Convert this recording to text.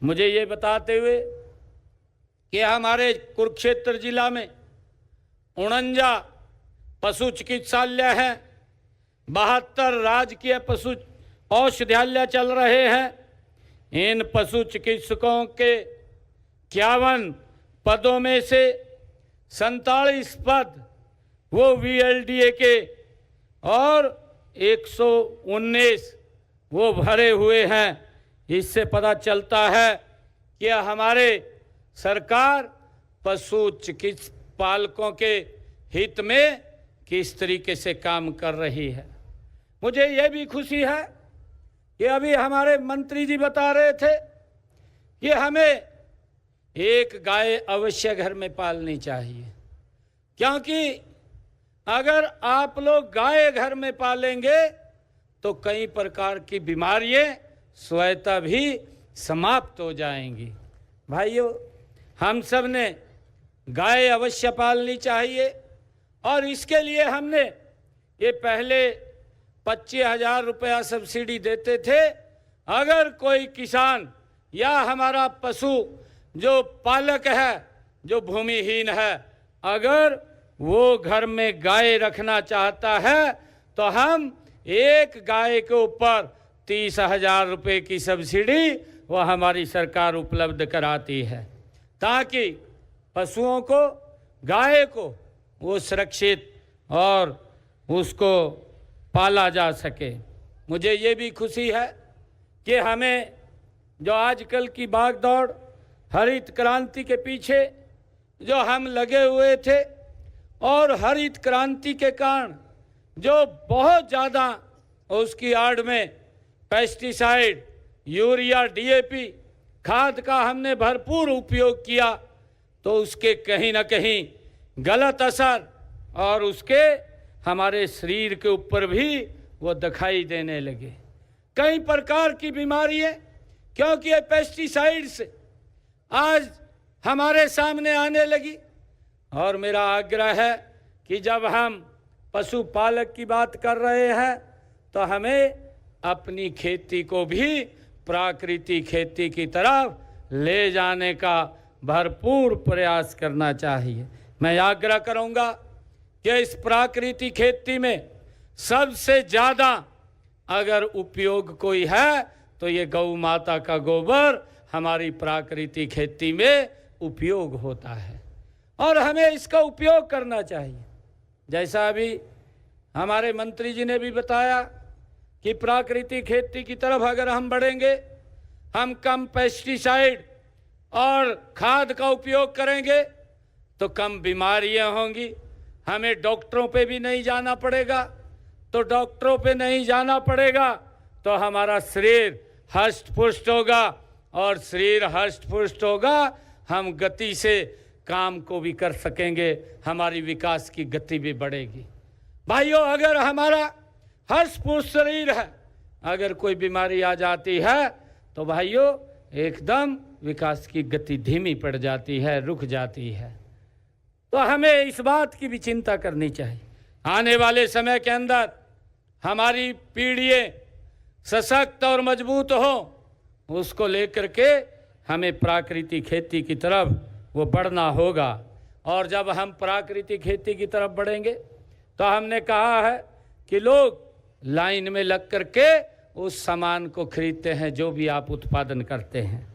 मुझे ये बताते हुए कि हमारे कुरुक्षेत्र जिला में 49 पशु चिकित्सालय हैं, 72 राजकीय पशु औषधालय चल रहे हैं। इन पशु चिकित्सकों के 51 पदों में से 47 पद वो VLDA के और 119 वो भरे हुए हैं। इससे पता चलता है कि हमारे सरकार पशु चिकित्सा पालकों के हित में किस तरीके से काम कर रही है। मुझे ये भी खुशी है कि अभी हमारे मंत्री जी बता रहे थे कि हमें एक गाय अवश्य घर में पालनी चाहिए, क्योंकि अगर आप लोग गाय घर में पालेंगे तो कई प्रकार की बीमारियां स्वतः भी समाप्त हो जाएंगी। भाइयों, हम सब ने गाय अवश्य पालनी चाहिए और इसके लिए हमने ये पहले 25,000 रुपया सब्सिडी देते थे। अगर कोई किसान या हमारा पशु जो पालक है, जो भूमिहीन है, अगर वो घर में गाय रखना चाहता है तो हम एक गाय के ऊपर 30,000 रुपये की सब्सिडी वो हमारी सरकार उपलब्ध कराती है, ताकि पशुओं को, गाय को वो सुरक्षित और उसको पाला जा सके। मुझे ये भी खुशी है कि हमें जो आजकल की भागदौड़ हरित क्रांति के पीछे जो हम लगे हुए थे और हरित क्रांति के कारण जो बहुत ज़्यादा उसकी आड़ में पेस्टिसाइड, यूरिया, DAP खाद का हमने भरपूर उपयोग किया, तो उसके कहीं ना कहीं गलत असर और उसके हमारे शरीर के ऊपर भी वो दिखाई देने लगे। कई प्रकार की बीमारियां, क्योंकि ये पेस्टिसाइड्स आज हमारे सामने आने लगी। और मेरा आग्रह है कि जब हम पशुपालक की बात कर रहे हैं तो हमें अपनी खेती को भी प्राकृतिक खेती की तरफ ले जाने का भरपूर प्रयास करना चाहिए। मैं आग्रह करूंगा कि इस प्राकृतिक खेती में सबसे ज़्यादा अगर उपयोग कोई है तो ये गौ माता का गोबर हमारी प्राकृतिक खेती में उपयोग होता है और हमें इसका उपयोग करना चाहिए। जैसा अभी हमारे मंत्री जी ने भी बताया कि प्राकृतिक खेती की तरफ अगर हम बढ़ेंगे, हम कम पेस्टिसाइड और खाद का उपयोग करेंगे तो कम बीमारियां होंगी। हमें डॉक्टरों पे भी नहीं जाना पड़ेगा, तो डॉक्टरों पे नहीं जाना पड़ेगा तो हमारा शरीर हष्ट पुष्ट होगा और शरीर हष्ट पुष्ट होगा, हम गति से काम को भी कर सकेंगे, हमारी विकास की गति भी बढ़ेगी। भाइयों, अगर हमारा हष्ट पुष्ट शरीर है, अगर कोई बीमारी आ जाती है तो भाइयों एकदम विकास की गति धीमी पड़ जाती है, रुक जाती है। तो हमें इस बात की भी चिंता करनी चाहिए, आने वाले समय के अंदर हमारी पीढ़ियाँ सशक्त और मजबूत हो, उसको लेकर के हमें प्राकृतिक खेती की तरफ वो बढ़ना होगा। और जब हम प्राकृतिक खेती की तरफ बढ़ेंगे तो हमने कहा है कि लोग लाइन में लग करके उस सामान को खरीदते हैं जो भी आप उत्पादन करते हैं।